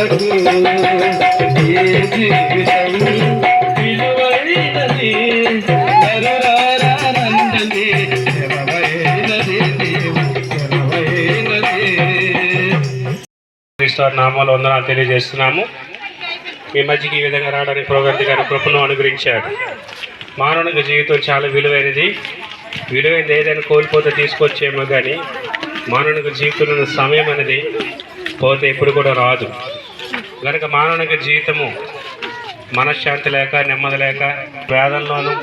నాకు ఏ జీవితం విలువైనది నరురారానందని తెరవైనది నామాలు వందనాలు తెలియజేస్తున్నాము. మీ మధ్యకి ఈ విధంగా రావడానికి ప్రోగ్రాం గారి కృపను అనుగ్రహించాడు. మానవునికి జీవితం చాలా విలువైనది. విలువైనది ఏదైనా కోల్పోతే తీసుకొచ్చేమో కానీ మానవునికి జీవితంలో సమయం అనేది పోతే ఎప్పుడు కూడా రాదు. కనుక మానవునికి జీవితము మనశ్శాంతి లేక నెమ్మది లేక వేదనలోనూ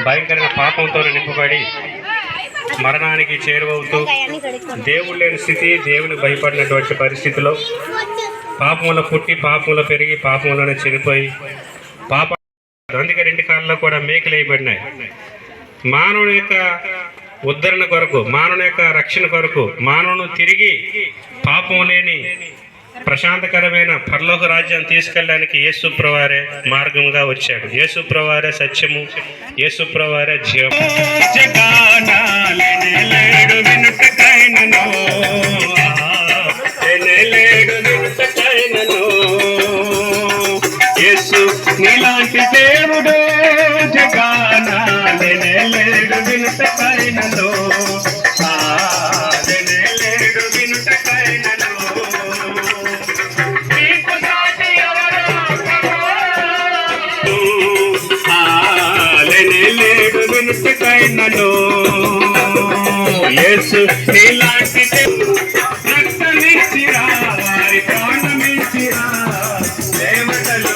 భయంకరమైన పాపంతో నింపబడి మరణానికి చేరువవుతూ దేవుడు లేని స్థితి, దేవుని భయపడినటువంటి పరిస్థితిలో పాపంలో పుట్టి పాపంలో పెరిగి పాపంలోనే చనిపోయి అందుకే రెండు కాలంలో కూడా మేకలు వేయబడినాయి. మానవుని యొక్క ఉద్ధరణ కొరకు, మానవుని యొక్క రక్షణ కొరకు, మానవును తిరిగి పాపం లేని ప్రశాంతకరమైన పరలోక రాజ్యాన్ని తీసుకెళ్ళడానికి యేసుప్రవారే మార్గంగా వచ్చాడు. యేసుప్రవారే సత్యము, యేసుప్రవారే జీవము. నీలాంటి దేవుడు జగానా లేడు వినుటకైనను, లేడు వినుటకైనను. నీకు సాటి ఎవరు లేడు వినుటకైనను. యేసు నీలాంటి రక్తమిచ్చిరా, వారి ప్రాణమిచ్చిరా, దేవతలో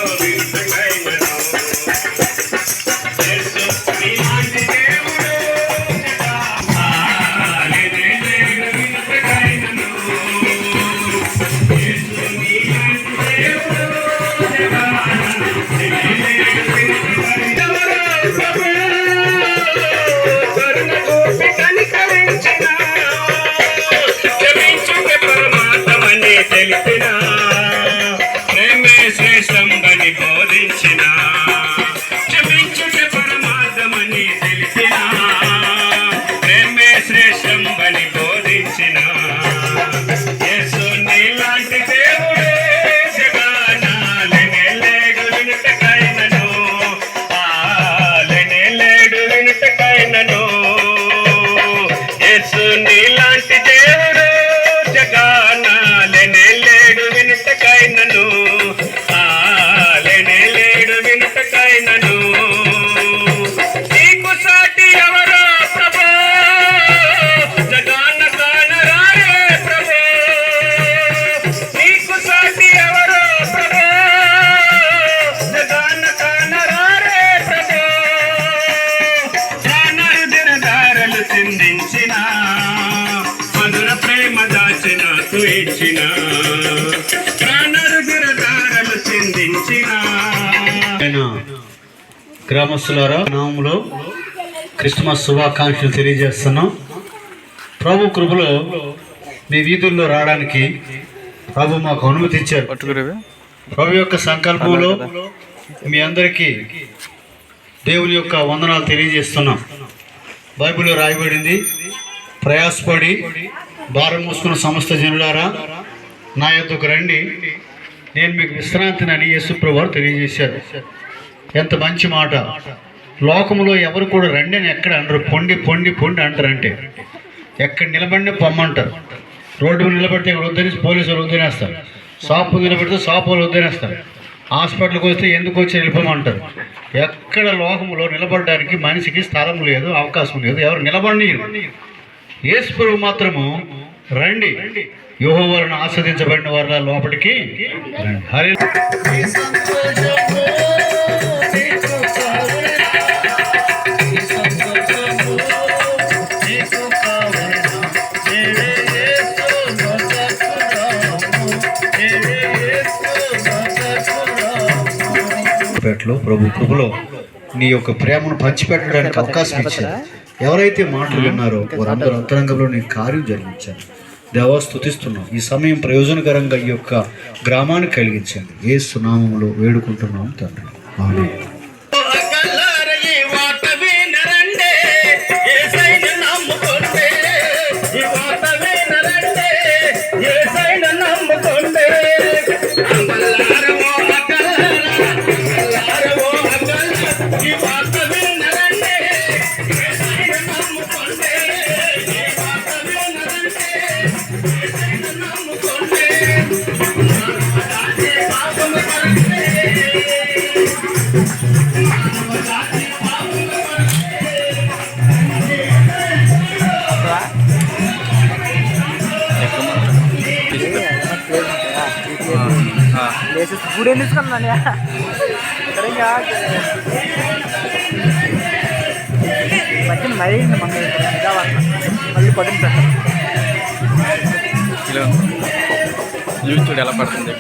తెలిపిన ప్రేమే శ్రేష్టం అని బోధించిన, క్షమించుట పరమార్థమని తెలిపిన ప్రేమే శ్రేష్టం అని బోధించిన. యేసు నీలాంటి దేవుడే జగాన లేడు వినుటకైనను, లేడు వినుటకైనను. యేసు నీలాంటి దేవుడు జగాన లేడు వినుటకైనను, లేడు వినుటకైనను. నీకు సాటి ఎవరో ప్రభో, జగాన కానరారే ప్రభో. నీకు సాటి ఎవరో ప్రభో, జగాన కానరారే ప్రభో. ప్రాణరుదిరదారలు చిందించిన, మధుర ప్రేమ దాచిన ఇచ్చిన, ప్రాణరుదిరదారలు చిందించిన. గ్రామస్తులారా, నామములో క్రిస్మస్ శుభాకాంక్షలు తెలియజేస్తున్నాం. ప్రభు కృపలో మీ వీధుల్లో రావడానికి ప్రభు మాకు అనుమతి ఇచ్చారు. ప్రభు యొక్క సంకల్పంలో మీ అందరికీ దేవుని యొక్క వందనాలు తెలియజేస్తున్నాం. బైబిల్లో రాయబడింది, ప్రయాసపడి భారం మోసుకున్న సమస్త జనులారా నా యొద్దకు రండి, నేను మీకు విశ్రాంతిని అని యేసుప్రభువు వారు తెలియజేశారు. ఎంత మంచి మాట. లోకంలో ఎవరు కూడా రండి అని ఎక్కడ అంటారు, పొండి పొండి పొండి అంటారంటే ఎక్కడ నిలబడినే పొమ్మంటారు. రోడ్డు మీద నిలబడితే ఇక్కడ వద్దనేసి పోలీసులు వద్దనేస్తారు, షాపు నిలబడితే షాపు వాళ్ళు వద్దనేస్తారు, హాస్పిటల్కి వస్తే ఎందుకు వచ్చి వెళ్ళిపోమంటారు. ఎక్కడ లోకంలో నిలబడడానికి మనిషికి స్థలం లేదు, అవకాశం లేదు, ఎవరు నిలబడి. యేసుప్రభువు మాత్రము రండి, యెహోవాను ఆస్వాదించబడిన వారి లోపలికి ప్రభు కృపలో నీ యొక్క ప్రేమను పంచిపెట్టడానికి అవకాశం ఇచ్చారు. ఎవరైతే మాటలు విన్నారో వారందరూ అంతరంగంలో నీ కార్యం జరిగించారు. దేవా స్తుతిస్తున్నాం. ఈ సమయం ప్రయోజనకరంగా ఈ యొక్క గ్రామాన్ని కలిగించండి. యేసు నామములో వేడుకుంటున్నాం తండ్రి, ఆమేన్. గుడి తీసుకున్నాను మధ్యన మరీ మమ్మీ మళ్ళీ పొద్దున పెట్టాను చూడు ఎలా పడుతుంది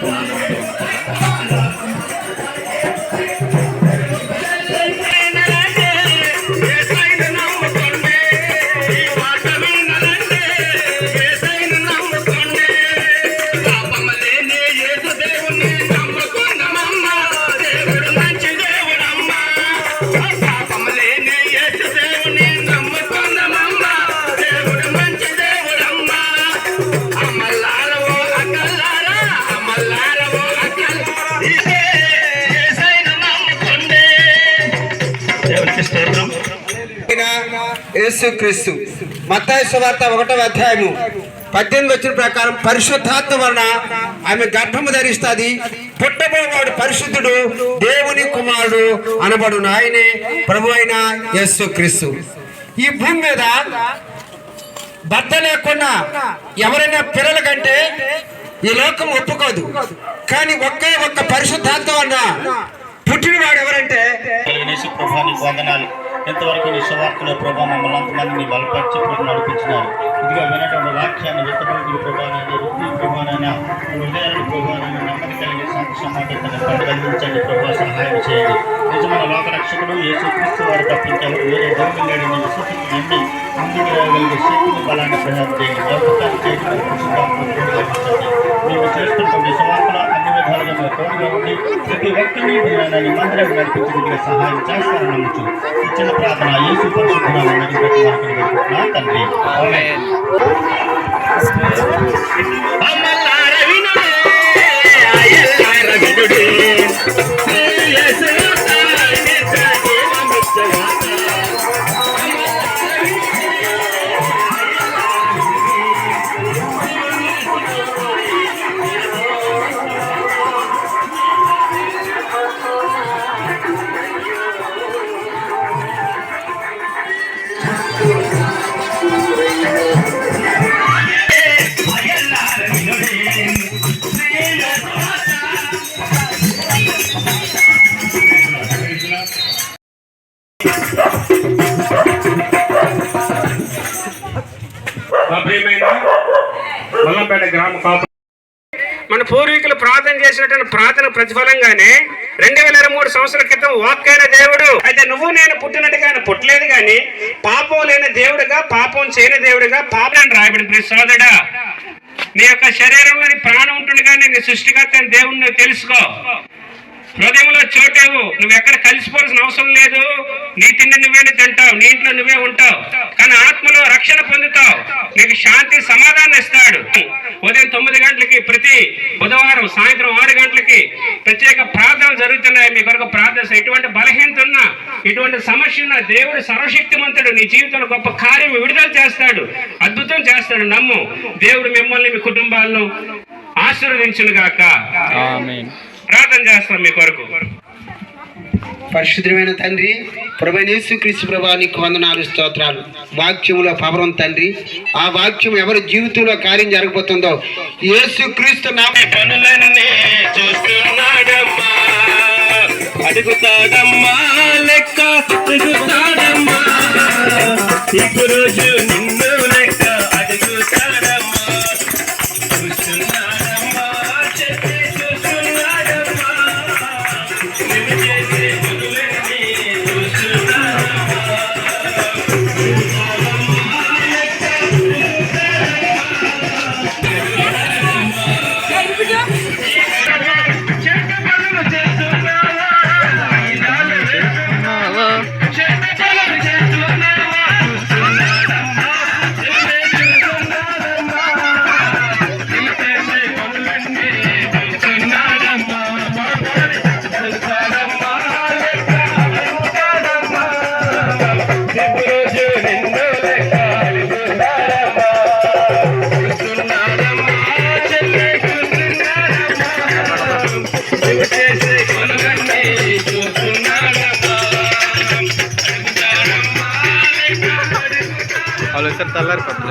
యేసుక్రీస్తు మత్తయి సువార్త 1వ అధ్యాయము 18 వచ్చిన ప్రకారం పరిశుద్ధాత్మ వలన ఆమె గర్భము ధరిస్తుంది, పుట్టబోవాడు పరిశుద్ధుడు, దేవుని కుమారుడు అనబడును, ఆయనే ప్రభు అయిన యేసుక్రీస్తు. ఈ భూమి మీద భర్త లేకుండా ఎవరైనా పిల్లల కంటే ఈ లోకం ఒప్పుకోదు. కానీ ఒక్క పరిశుద్ధాత్మ వలన పుట్టినవాడు ఎవరంటే ప్రభానికి వందనాలు. ఎంతవరకు నీ సువార్తలో ప్రభావ మమ్మల్ని అంతమందిని బలపరిచి ప్రభు నడిపించినారు. ఇదిగా వినటువంటి వాక్యాన్ని విత్తబడి ప్రభావైనా వృత్తి ప్రభావైనా హృదయాన్ని ప్రభావైనా నెమ్మది కలిగి శాంతి సమాధానం కలిగించండి. ప్రభావ సహాయం చేయండి. నిజమైన లోకరక్షకుడు యేసుక్రీస్తు వారు తప్పించారు. వేరే దేవుని లేడని విశ్వసిని నమ్మి ముందుకు రాగలిగే శక్తిని బలాన్ని ప్రయాణం చేయండి. ప్రభుత్వాన్ని చేయడం మేము చేస్తున్న సువార్తలో అన్ని విధాలుగా మేము తోడుగా ఉండి ప్రతి ఒక్కరిని మందిరం నడిపించడానికి సహాయం చేస్తారని నమ్ముచు ఇచ్చిన ప్రార్థన యేసు పరిశుద్ధ తండ్రి. మన పూర్వీకులు ప్రార్థన చేసినటువంటి ప్రార్థన ప్రతిఫలంగానే 2023 సంవత్సరాల క్రితం వాక్కైన దేవుడు అయితే నువ్వు నేను పుట్టినట్టుగా ఆయన పుట్టలేదు, కానీ పాపం లేని దేవుడుగా పాపం చేయని దేవుడుగా పాపం రాయబడి సోదరుడా, నీ యొక్క శరీరంలో నీ ప్రాణం ఉంటుంది, కానీ నీ సృష్టికర్త దేవుడిని నువ్వు తెలుసుకో. హృదయంలో చోటేవు, నువ్వు ఎక్కడ కలిసిపోవాల్సిన అవసరం లేదు. నీ తిండి నువ్వే తింటావు, నీ ఇంట్లో నువ్వే ఉంటావు, కానీ ఆత్మలో రక్షణ పొందుతావు. నీకు శాంతి సమాధానం ఇస్తాడు. ఉదయం 9 గంటలకి ప్రతి బుధవారం సాయంత్రం 6 గంటలకి ప్రత్యేక ప్రార్థనలు జరుగుతున్నాయి. మీ కొరకు ప్రార్థన. ఎటువంటి బలహీనత ఉన్నా, ఎటువంటి సమస్య ఉన్నా దేవుడు సర్వశక్తిమంతుడు. నీ జీవితంలో గొప్ప కార్యం విడుదల చేస్తాడు, అద్భుతం చేస్తాడు. నమ్ము. దేవుడు మిమ్మల్ని మీ కుటుంబాలను ఆశీర్వదించును గాక. ఆమేన్. ప్రార్థన చేస్తాం మీ కొరకు. పరిశుద్ధమైన తండ్రి, ప్రభువైన యేసుక్రీస్తు ప్రభువా, నీకు వందనాలు, స్తోత్రాలు. వాక్యములో పవరం తండ్రి, ఆ వాక్యం ఎవరి జీవితంలో కార్యం జరగబోతుందో యేసుక్రీస్తు పనులన్నీ చూస్తున్నాడమ్మా, అడుగుతాడమ్మా, లెక్క అడుగుతాడమ్మా, ఇప్పుడు నిన్ను లెక్క అడుగుతాడమ్మా, చూస్తున్నాడమ్మా, చెప్పి చూస్తున్నాడమ్మా, నువ్వు చేసే పనులన్నీ చూస్తున్నాడమ్మా. వాళ్ళు వచ్చారు తెల్లారి పట్ల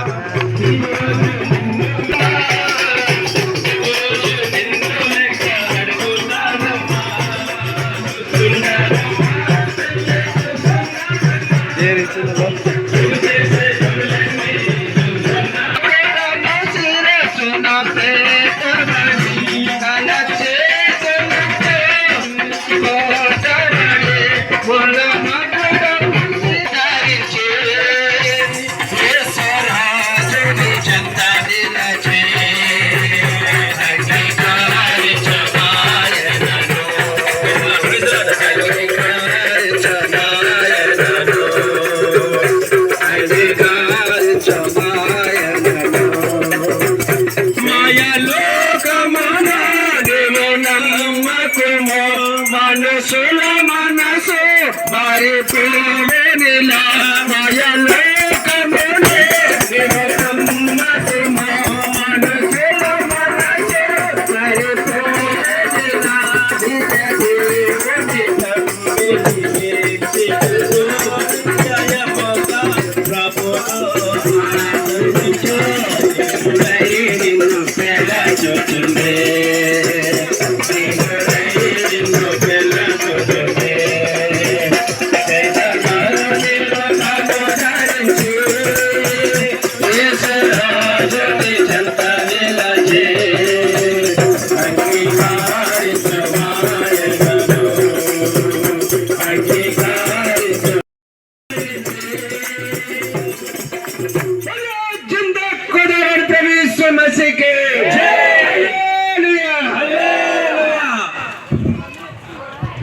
మనసుల మనసు వారి పిలువేనిలా మాయలోకమునే నిరసమ్మతి మనసుల మనసు వారి పిలువేనిలా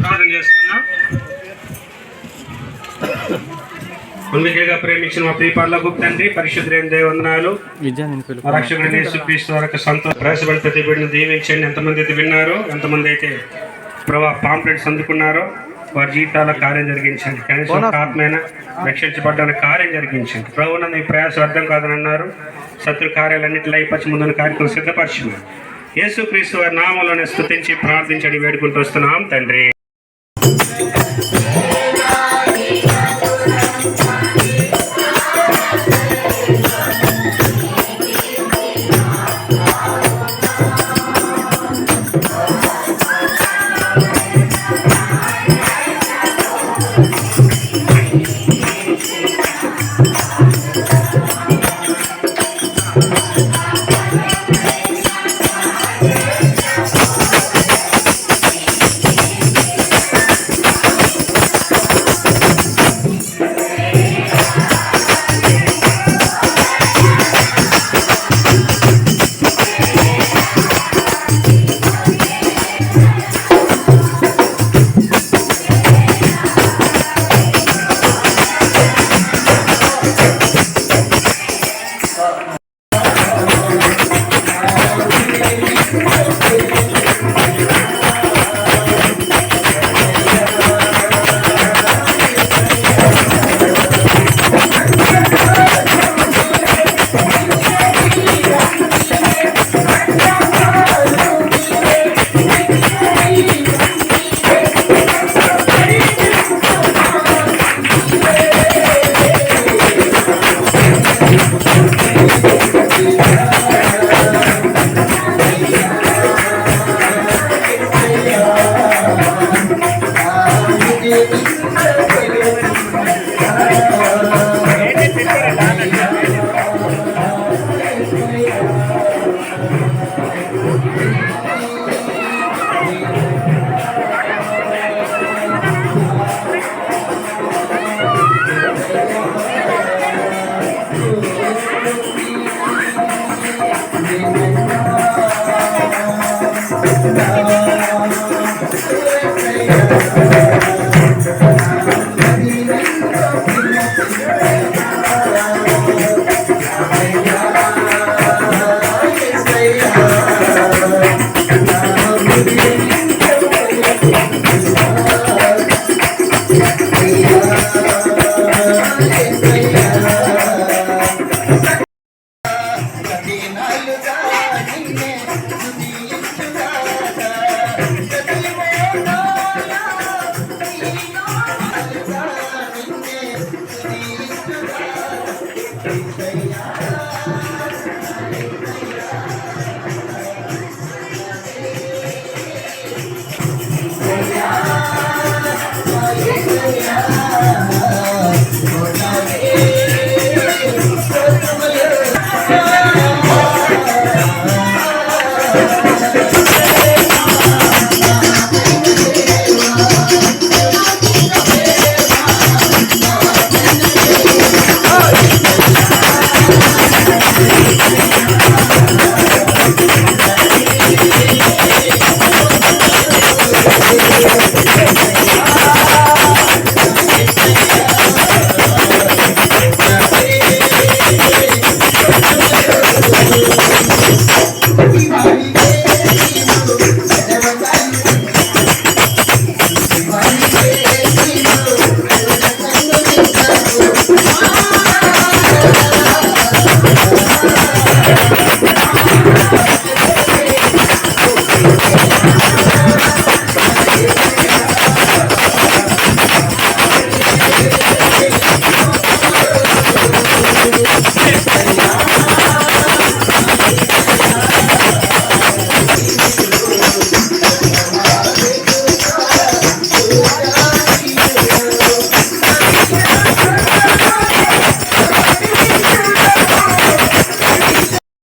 ప్రార్థన చేసుకున్నాం. ముందుగా ప్రేమించిన మా ప్రియపార్ల తండ్రి పరిశుద్ధులైన దేవందనాలు రక్షకుడైన యేసుక్రీస్తు వరకు సంతోష ప్రయాసపడి ప్రతి బిడ్డను దీవించండి. ఎంతమంది అయితే విన్నారో, ఎంతమంది అయితే పాంప్లెట్స్ అందుకున్నారో వారి జీవితాల కార్యం జరిగించండి. కనీసం ఒక ఆత్మైన రక్షించబడ్డానికి కార్యం జరిగించండి. ప్రభువున నీ ప్రయాస అర్థం కాదని అన్నారు. శత్రు కార్యాలన్నింటిలో అయిపచ్చి ముందున్న కార్యక్రమం సిద్ధపరిచినారు. యేసుక్రీస్తు వారి నామంలోనే స్తుతించి ప్రార్థించండి వేడుకుంటూ వస్తున్నాం తండ్రి.